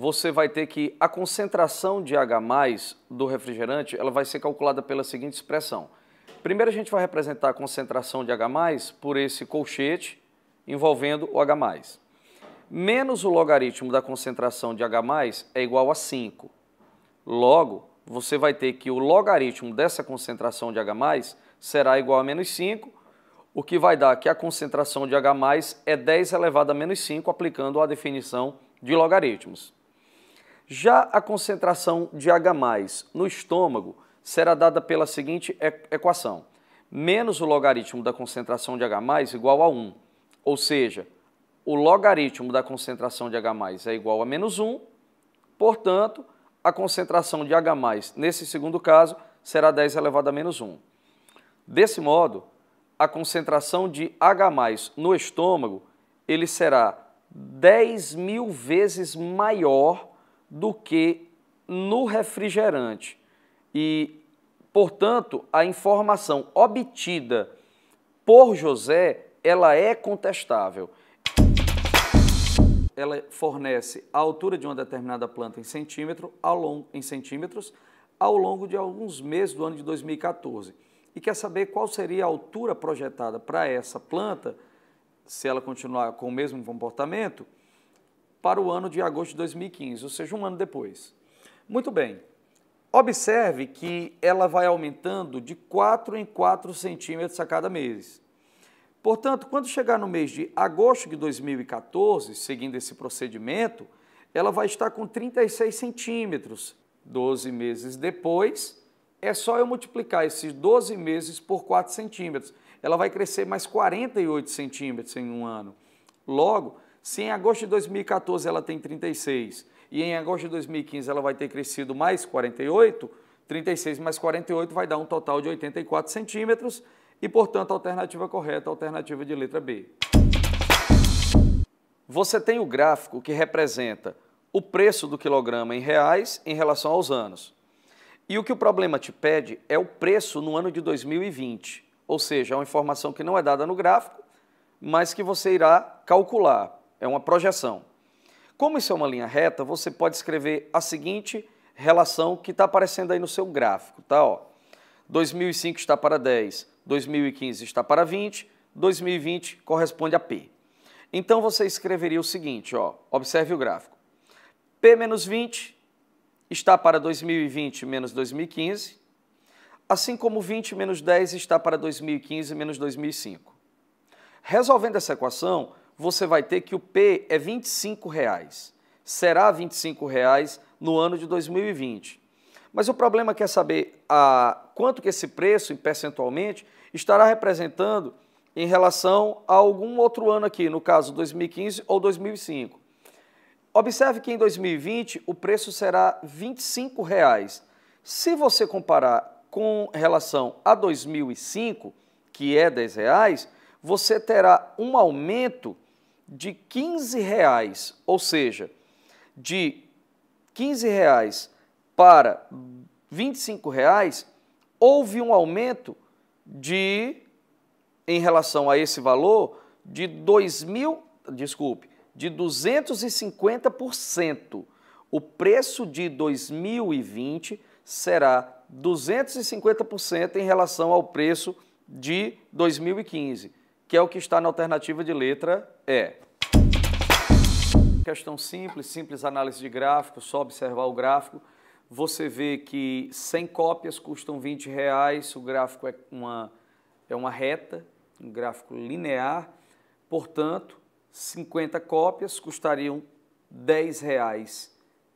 você vai ter que a concentração de H+ do refrigerante, ela vai ser calculada pela seguinte expressão. Primeiro a gente vai representar a concentração de H+ por esse colchete envolvendo o H+. Menos o logaritmo da concentração de H+ é igual a 5. Logo, você vai ter que o logaritmo dessa concentração de H+ será igual a menos 5, o que vai dar que a concentração de H+ é 10 elevado a menos 5, aplicando a definição de logaritmos. Já a concentração de H+ no estômago será dada pela seguinte equação. Menos o logaritmo da concentração de H+ igual a 1. Ou seja, o logaritmo da concentração de H+ é igual a menos 1, portanto, a concentração de H+, nesse segundo caso, será 10 elevado a menos 1. Desse modo, a concentração de H+ no estômago, ele será 10.000 vezes maior do que no refrigerante. E, portanto, a informação obtida por José, ela é contestável. Ela fornece a altura de uma determinada planta em centímetros ao longo de alguns meses do ano de 2014. E quer saber qual seria a altura projetada para essa planta, se ela continuar com o mesmo comportamento, para o ano de agosto de 2015, ou seja, um ano depois. Muito bem. Observe que ela vai aumentando de 4 em 4 centímetros a cada mês. Portanto, quando chegar no mês de agosto de 2014, seguindo esse procedimento, ela vai estar com 36 centímetros. 12 meses depois, é só eu multiplicar esses 12 meses por 4 centímetros. Ela vai crescer mais 48 centímetros em um ano. Logo, se em agosto de 2014 ela tem 36 e em agosto de 2015 ela vai ter crescido mais 48, 36 mais 48 vai dar um total de 84 centímetros e, portanto, a alternativa correta é a alternativa de letra B. Você tem o gráfico que representa o preço do quilograma em reais em relação aos anos. E o que o problema te pede é o preço no ano de 2020, ou seja, é uma informação que não é dada no gráfico, mas que você irá calcular, é uma projeção. Como isso é uma linha reta, você pode escrever a seguinte relação que está aparecendo aí no seu gráfico, tá? Ó, 2005 está para 10, 2015 está para 20, 2020 corresponde a P. Então você escreveria o seguinte, ó, observe o gráfico. P menos 20 está para 2020 menos 2015, assim como 20 menos 10 está para 2015 menos 2005. Resolvendo essa equação, você vai ter que o P é R$ 25. Será R$ 25 no ano de 2020. Mas o problema é saber quanto que esse preço, percentualmente, estará representando em relação a algum outro ano aqui, no caso 2015 ou 2005. Observe que em 2020 o preço será R$ 25. Se você comparar com relação a 2005, que é R$ 10, você terá um aumento de R$ 15, ou seja, de R$ 15 para R$ 25, houve um aumento em relação a esse valor, de 250%. O preço de 2020 será 250% em relação ao preço de 2015, que é o que está na alternativa de letra E. Questão simples análise de gráfico, só observar o gráfico. Você vê que 100 cópias custam R$ 20, o gráfico é uma reta, um gráfico linear, portanto, 50 cópias custariam R$ 10.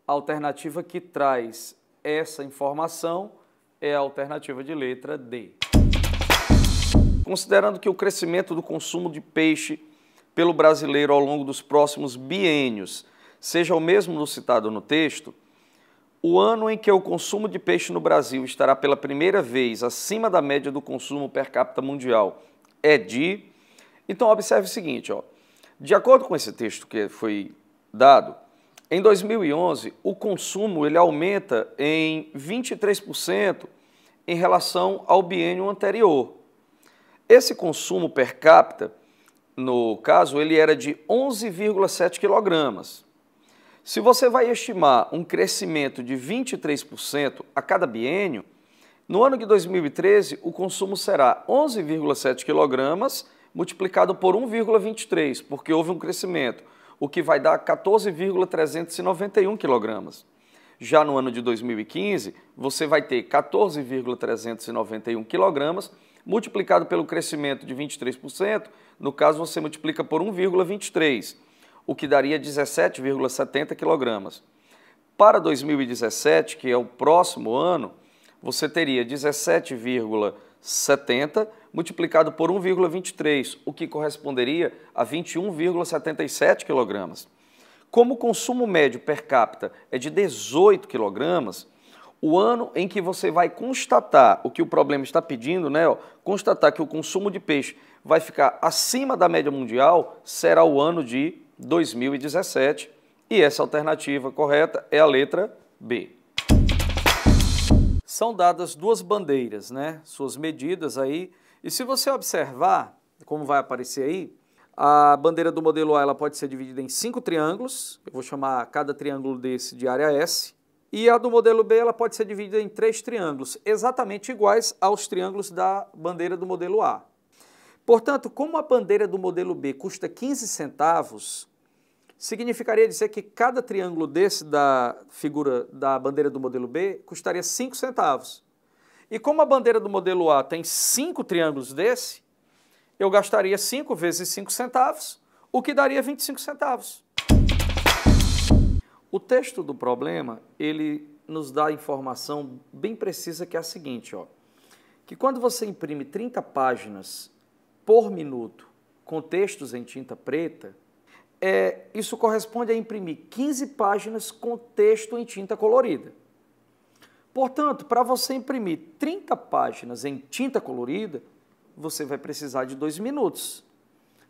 A alternativa que traz essa informação é a alternativa de letra D. Considerando que o crescimento do consumo de peixe pelo brasileiro ao longo dos próximos biênios seja o mesmo no citado no texto, o ano em que o consumo de peixe no Brasil estará pela primeira vez acima da média do consumo per capita mundial é de... Então, observe o seguinte, ó. De acordo com esse texto que foi dado, em 2011, o consumo ele aumenta em 23% em relação ao biênio anterior. Esse consumo per capita, no caso, ele era de 11,7 quilogramas. Se você vai estimar um crescimento de 23% a cada biênio, no ano de 2013 o consumo será 11,7 kg multiplicado por 1,23, porque houve um crescimento, o que vai dar 14,391 kg. Já no ano de 2015, você vai ter 14,391 kg multiplicado pelo crescimento de 23%, no caso você multiplica por 1,23, o que daria 17,70 kg. Para 2017, que é o próximo ano, você teria 17,70 multiplicado por 1,23, o que corresponderia a 21,77 kg. Como o consumo médio per capita é de 18 kg, o ano em que você vai constatar o que o problema está pedindo, né, constatar que o consumo de peixe vai ficar acima da média mundial, será o ano de 2017, e essa alternativa correta é a letra B. São dadas duas bandeiras, né, suas medidas aí, e se você observar, como vai aparecer aí, a bandeira do modelo A ela pode ser dividida em 5 triângulos, eu vou chamar cada triângulo desse de área S, e a do modelo B ela pode ser dividida em 3 triângulos, exatamente iguais aos triângulos da bandeira do modelo A. Portanto, como a bandeira do modelo B custa 15 centavos, significaria dizer que cada triângulo desse da figura da bandeira do modelo B custaria 5 centavos. E como a bandeira do modelo A tem 5 triângulos desse, eu gastaria 5 vezes 5 centavos, o que daria 25 centavos. O texto do problema, ele nos dá a informação bem precisa que é a seguinte, que quando você imprime 30 páginas por minuto com textos em tinta preta, isso corresponde a imprimir 15 páginas com texto em tinta colorida. Portanto, para você imprimir 30 páginas em tinta colorida, você vai precisar de 2 minutos.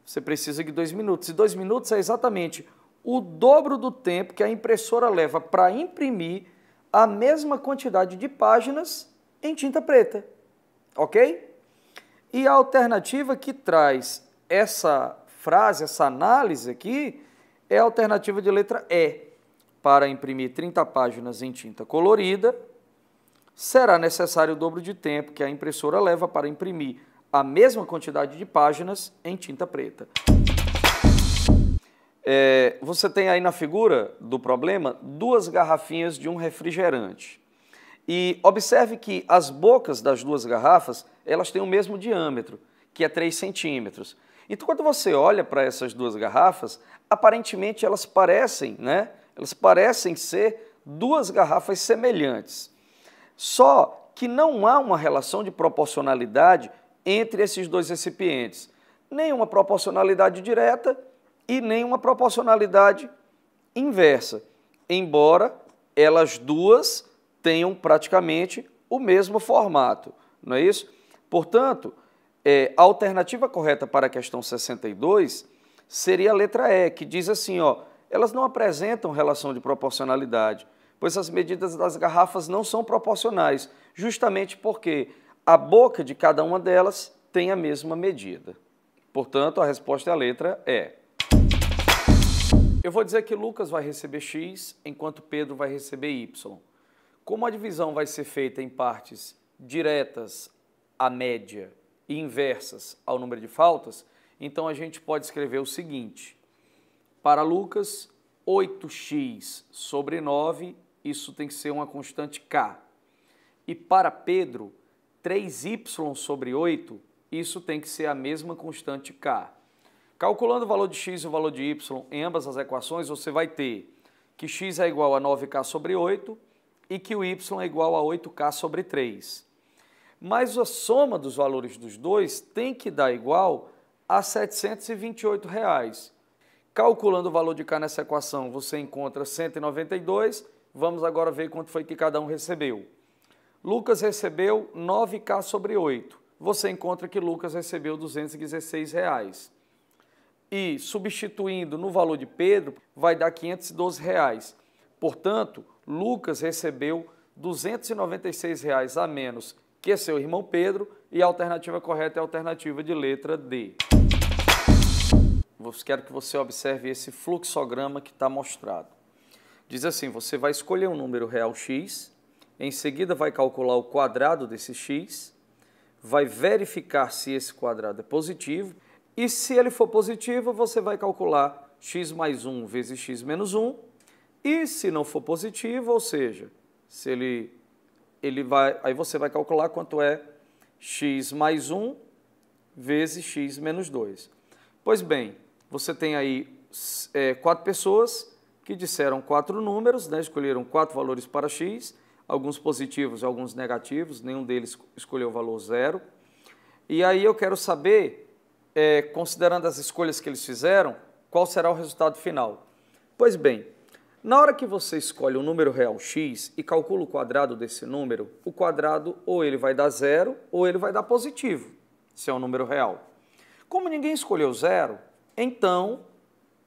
Você precisa de 2 minutos. E 2 minutos é exatamente o dobro do tempo que a impressora leva para imprimir a mesma quantidade de páginas em tinta preta. Ok? E a alternativa que traz essa frase, essa análise aqui, é a alternativa de letra E. Para imprimir 30 páginas em tinta colorida, será necessário o dobro de tempo que a impressora leva para imprimir a mesma quantidade de páginas em tinta preta. Você tem aí na figura do problema 2 garrafinhas de um refrigerante. E observe que as bocas das 2 garrafas, elas têm o mesmo diâmetro, que é 3 centímetros. Então, quando você olha para essas 2 garrafas, aparentemente elas parecem, né? Elas parecem ser 2 garrafas semelhantes. Só que não há uma relação de proporcionalidade entre esses 2 recipientes. Nem uma proporcionalidade direta e nem uma proporcionalidade inversa. Embora elas duas tenham praticamente o mesmo formato, não é isso? Portanto, a alternativa correta para a questão 62 seria a letra E, que diz assim, elas não apresentam relação de proporcionalidade, pois as medidas das garrafas não são proporcionais, justamente porque a boca de cada uma delas tem a mesma medida. Portanto, a resposta é a letra E. Eu vou dizer que Lucas vai receber X, enquanto Pedro vai receber Y. Como a divisão vai ser feita em partes diretas à média e inversas ao número de faltas, então a gente pode escrever o seguinte: para Lucas, 8x sobre 9, isso tem que ser uma constante k. E para Pedro, 3y sobre 8, isso tem que ser a mesma constante k. Calculando o valor de x e o valor de y em ambas as equações, você vai ter que x é igual a 9k sobre 8 e que o y é igual a 8k sobre 3. Mas a soma dos valores dos dois tem que dar igual a R$ 728. Calculando o valor de k nessa equação, você encontra 192. Vamos agora ver quanto foi que cada um recebeu. Lucas recebeu 9k sobre 8. Você encontra que Lucas recebeu R$ 216. E substituindo no valor de Pedro, vai dar R$ 512. Portanto, Lucas recebeu R$ 296 a menos que seu irmão Pedro, e a alternativa correta é a alternativa de letra D. Quero que você observe esse fluxograma que está mostrado. Diz assim, você vai escolher um número real x, em seguida vai calcular o quadrado desse x, vai verificar se esse quadrado é positivo, e se ele for positivo, você vai calcular x mais 1 vezes x menos 1, e se não for positivo, ou seja, se aí você vai calcular quanto é x mais 1 vezes x menos 2. Pois bem, você tem aí 4 pessoas que disseram 4 números, né, escolheram 4 valores para x, alguns positivos e alguns negativos, nenhum deles escolheu o valor 0. E aí eu quero saber, considerando as escolhas que eles fizeram, qual será o resultado final. Pois bem, na hora que você escolhe um número real x e calcula o quadrado desse número, o quadrado ou ele vai dar 0 ou ele vai dar positivo, se é um número real. Como ninguém escolheu 0, então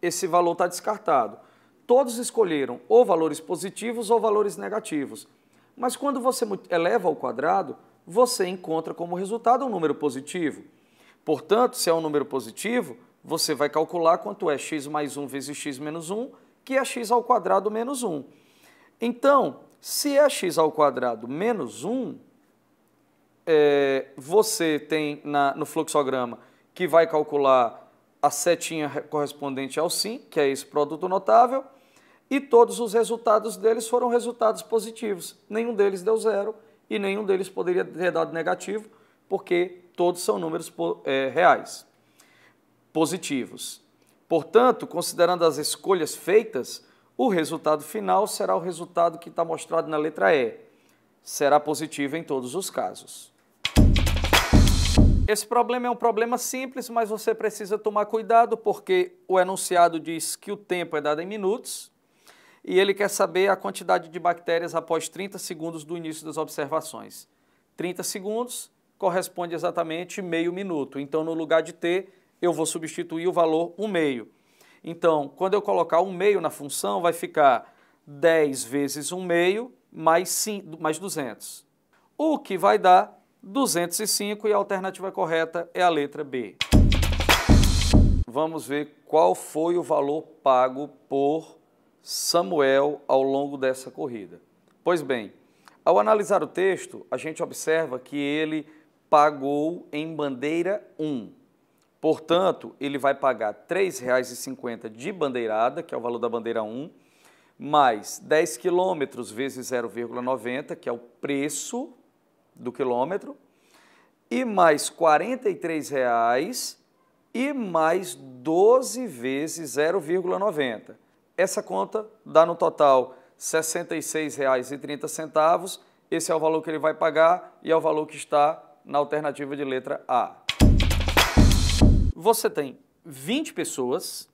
esse valor está descartado. Todos escolheram ou valores positivos ou valores negativos. Mas quando você eleva ao quadrado, você encontra como resultado um número positivo. Portanto, se é um número positivo, você vai calcular quanto é x mais 1 vezes x menos 1, que é x ao quadrado menos 1. Então, se é x ao quadrado menos 1, você tem no fluxograma que vai calcular a setinha correspondente ao sim, que é esse produto notável, e todos os resultados deles foram resultados positivos. Nenhum deles deu 0 e nenhum deles poderia ter dado negativo, porque todos são números reais, positivos. Portanto, considerando as escolhas feitas, o resultado final será o resultado que está mostrado na letra E. Será positivo em todos os casos. Esse problema é um problema simples, mas você precisa tomar cuidado porque o enunciado diz que o tempo é dado em minutos e ele quer saber a quantidade de bactérias após 30 segundos do início das observações. 30 segundos corresponde exatamente meio minuto. Então, no lugar de t, eu vou substituir o valor 1/2. Então, quando eu colocar 1/2 na função, vai ficar 10 vezes 1/2 mais 200. O que vai dar 205 e a alternativa correta é a letra B. Vamos ver qual foi o valor pago por Samuel ao longo dessa corrida. Pois bem, ao analisar o texto, a gente observa que ele pagou em bandeira 1. Portanto, ele vai pagar R$ 3,50 de bandeirada, que é o valor da bandeira 1, mais 10 quilômetros vezes 0,90, que é o preço do quilômetro, e mais R$ 43,00 e mais 12 vezes 0,90. Essa conta dá no total R$ 66,30. Esse é o valor que ele vai pagar e é o valor que está na alternativa de letra A. Você tem 20 pessoas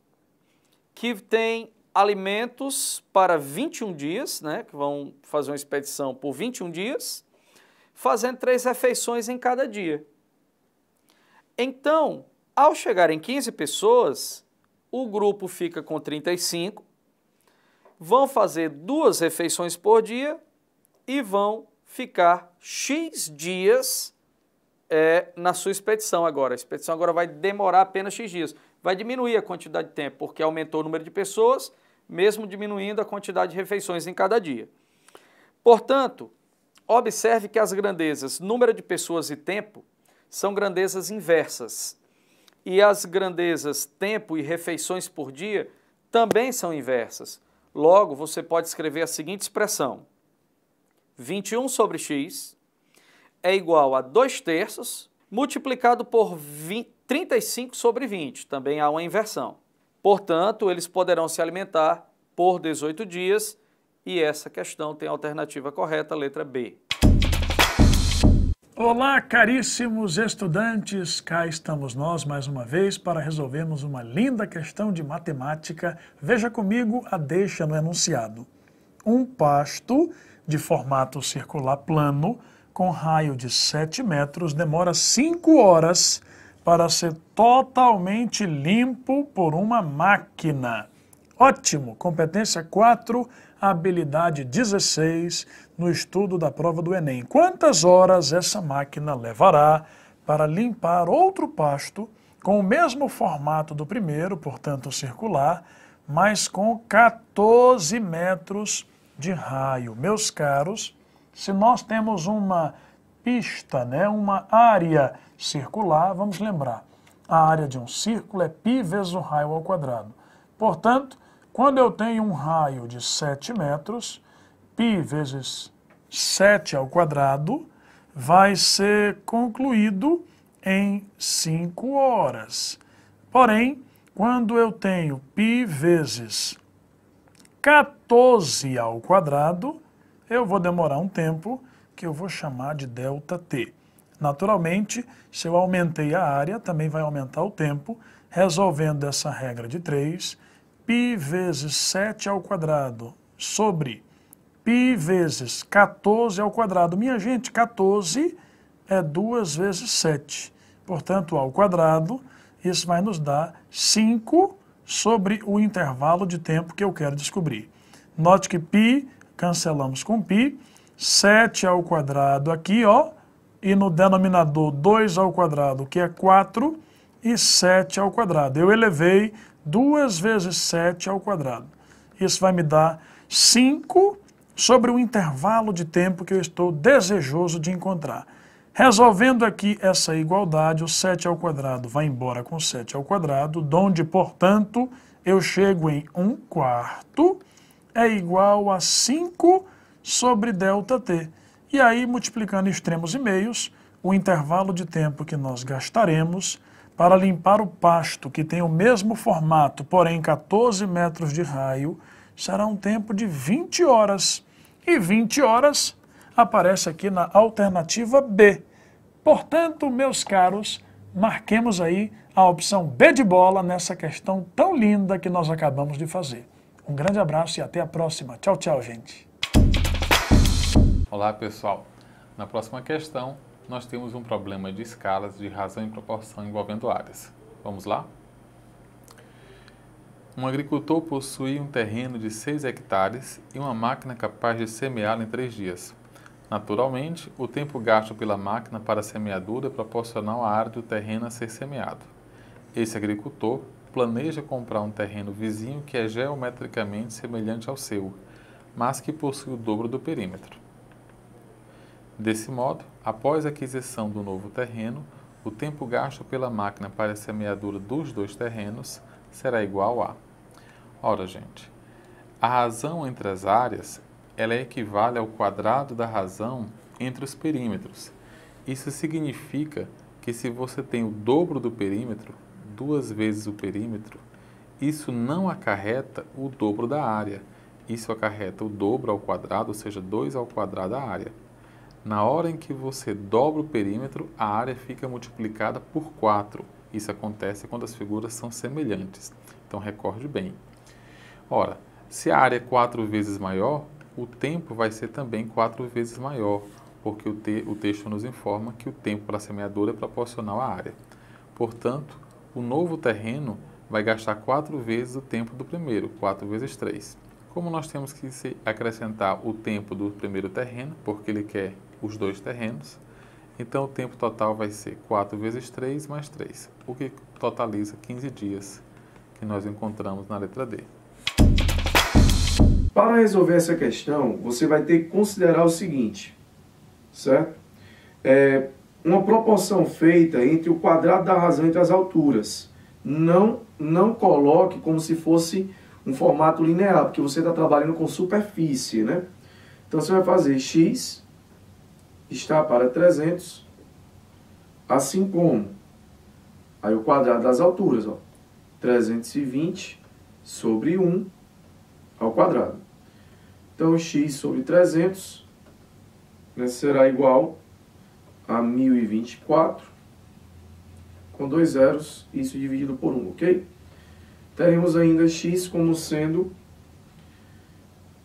que têm alimentos para 21 dias, né, que vão fazer uma expedição por 21 dias, fazendo 3 refeições em cada dia. Então, ao chegar em 15 pessoas, o grupo fica com 35, vão fazer 2 refeições por dia e vão ficar X dias na sua expedição agora. A expedição agora vai demorar apenas X dias. Vai diminuir a quantidade de tempo, porque aumentou o número de pessoas, mesmo diminuindo a quantidade de refeições em cada dia. Portanto, observe que as grandezas número de pessoas e tempo são grandezas inversas. E as grandezas tempo e refeições por dia também são inversas. Logo, você pode escrever a seguinte expressão: 21 sobre x é igual a 2/3 multiplicado por 35 sobre 20. Também há uma inversão. Portanto, eles poderão se alimentar por 18 dias e essa questão tem a alternativa correta, letra B. Olá, caríssimos estudantes, cá estamos nós mais uma vez para resolvermos uma linda questão de matemática. Veja comigo a deixa no enunciado. Um pasto de formato circular plano, com raio de 7 metros, demora 5 horas para ser totalmente limpo por uma máquina. Ótimo! Competência 4, habilidade 16, no estudo da prova do Enem. Quantas horas essa máquina levará para limpar outro pasto com o mesmo formato do primeiro, portanto circular, mas com 14 metros de raio. Meus caros, se nós temos uma pista, né, uma área circular, vamos lembrar, a área de um círculo é π vezes o raio ao quadrado. Portanto, quando eu tenho um raio de 7 metros, π vezes 7 ao quadrado vai ser concluído em 5 horas. Porém, quando eu tenho π vezes 14 ao quadrado, eu vou demorar um tempo que eu vou chamar de ΔT. Naturalmente, se eu aumentei a área, também vai aumentar o tempo, resolvendo essa regra de 3, π vezes 7 ao quadrado sobre π vezes 14 ao quadrado. Minha gente, 14 é 2 vezes 7. Portanto, ao quadrado, isso vai nos dar 5 sobre o intervalo de tempo que eu quero descobrir. Note que π, cancelamos com π, 7 ao quadrado aqui, ó, e no denominador 2 ao quadrado, que é 4, e 7 ao quadrado. Eu elevei 2 vezes 7 ao quadrado. Isso vai me dar 5 sobre o intervalo de tempo que eu estou desejoso de encontrar. Resolvendo aqui essa igualdade, o 7 ao quadrado vai embora com 7 ao quadrado, donde, portanto, eu chego em 1/4 é igual a 5 sobre ΔT. E aí, multiplicando extremos e meios, o intervalo de tempo que nós gastaremos para limpar o pasto, que tem o mesmo formato, porém 14 metros de raio, será um tempo de 20 horas. E 20 horas aparece aqui na alternativa B. Portanto, meus caros, marquemos aí a opção B de bola nessa questão tão linda que nós acabamos de fazer. Um grande abraço e até a próxima. Tchau, tchau, gente. Olá, pessoal. Na próxima questão, nós temos um problema de escalas de razão e proporção envolvendo áreas. Vamos lá? Um agricultor possui um terreno de 6 hectares e uma máquina capaz de semeá-lo em 3 dias. Naturalmente, o tempo gasto pela máquina para a semeadura é proporcional à área do terreno a ser semeado. Esse agricultor planeja comprar um terreno vizinho que é geometricamente semelhante ao seu, mas que possui o dobro do perímetro. Desse modo, após a aquisição do novo terreno, o tempo gasto pela máquina para a semeadura dos 2 terrenos será igual a... Ora, gente, a razão entre as áreas, ela equivale ao quadrado da razão entre os perímetros. Isso significa que se você tem o dobro do perímetro, 2 vezes o perímetro, isso não acarreta o dobro da área. Isso acarreta o dobro ao quadrado, ou seja, 2 ao quadrado da área. Na hora em que você dobra o perímetro, a área fica multiplicada por 4. Isso acontece quando as figuras são semelhantes. Então, recorde bem. Ora, se a área é 4 vezes maior, o tempo vai ser também 4 vezes maior, porque o texto nos informa que o tempo para a semeadura é proporcional à área. Portanto, o novo terreno vai gastar 4 vezes o tempo do primeiro, 4 vezes 3. Como nós temos que acrescentar o tempo do primeiro terreno, porque ele quer os 2 terrenos, então o tempo total vai ser 4 vezes 3 mais 3, o que totaliza 15 dias, que nós encontramos na letra D. Para resolver essa questão, você vai ter que considerar o seguinte, certo? Uma proporção feita entre o quadrado da razão entre as alturas. Não coloque como se fosse um formato linear, porque você está trabalhando com superfície, né? Então você vai fazer x está para 300, assim como, aí o quadrado das alturas, ó, 320 sobre 1 ao quadrado. Então, x sobre 300, né, será igual a 1024, com 2 zeros, isso dividido por 1, ok? Teremos ainda x como sendo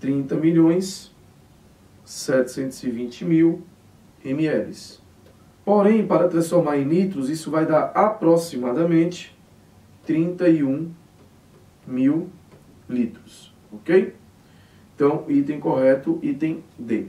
30.720.000 ml. Porém, para transformar em litros, isso vai dar aproximadamente 31.000 litros, ok? Então, item correto, item D.